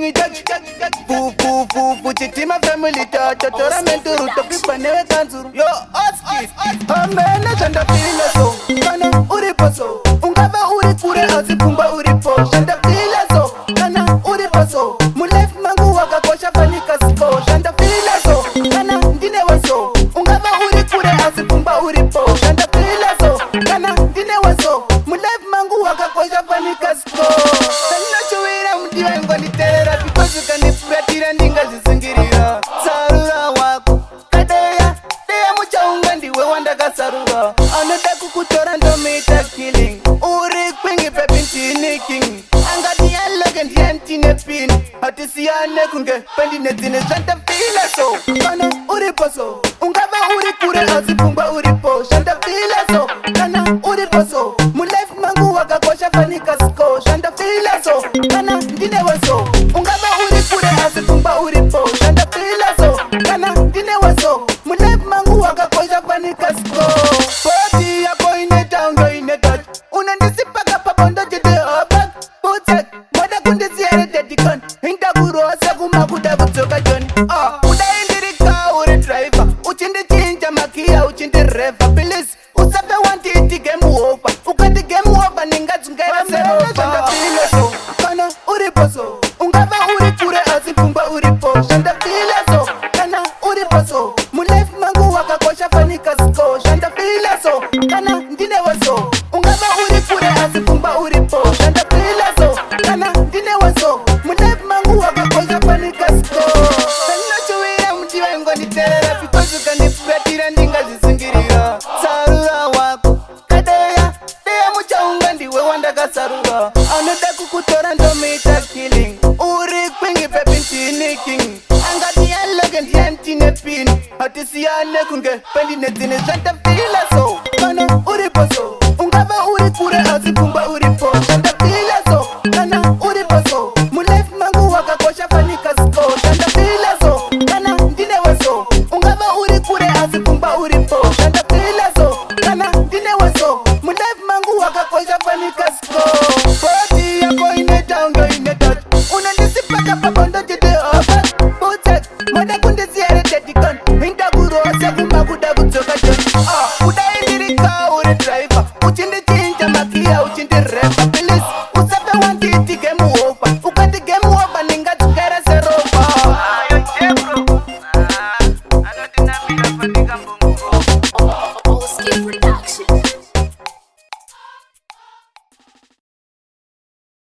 swing touch. Fu chitima family touch. Toramento ruto pipa newe kanzuru. Yo oski, amena chanda fila so. Kana uripaso, ungaba urikure azipumba uripo. Chanda fila so, kana uripaso. Mulef mangu waka kosha fanika sko. Chanda fila so, kana ndine waso. Ungaba urikure azipumba uripo. Chanda fila so, kana ndine waso. Mulef mangu waka kosha fanika sko. Sana chuira mdiwa ngoni tera. Because you can ifratira ndinga zisingirira. Sarura wako kadeya, deya mucha ungandi we wanda kasarura. Anoda kukutora ndo meita killing. Uri kwingi pepinti nicking. Angati ya logan yanti ne pin. Hati siyane kunge pendi netine shanta fila so. Kana uri paso, ungaba uri kure azipumba uri po. Shanta fila so, kana uri paso. Mulef mangu waka kosha fanika sko. Shanta fila so, kana ndine waso. Ungaba uri kure azipumba uri po. Shanta fila so, kana ndine waso. Mulef mangu waka kosha fanika sko. Party yako ine tango ine touch. Unandisi paka papondo jide obak. Putek, mada kundisi ere dedikan. Hinda kuro asa kumakuda kutoka joni. Uda indirika uri driver. Uchindi chinja makia uchindi reva. Please, usape wanti iti game over. Ukati game over ninga zungera seroba. Shanda fila so, kana uri paso. Ungaba uri kure azipumba uri po. Shanda fila so, kana uri paso. Mulef mangu waka kosha fanika sko. Shanda fila so, kana ndine waso. Ungaba uri kure azipumba uri po. Shanda fila so, kana ndine waso. Mulef mangu waka kosha fanika sko. Sana chuira mdiwa ngoni tera. Because you can ifratira ndinga zisingirira. Sarura wako kadeya, deya mucha ungandi we wanda kasarura. Anoda kukutora ndo meita killing. Uri kwingi pepinti nicking. Angati ya logan yanti ne pin. Hati siyane kunge pendi netine shanta fila so. Kana uri paso,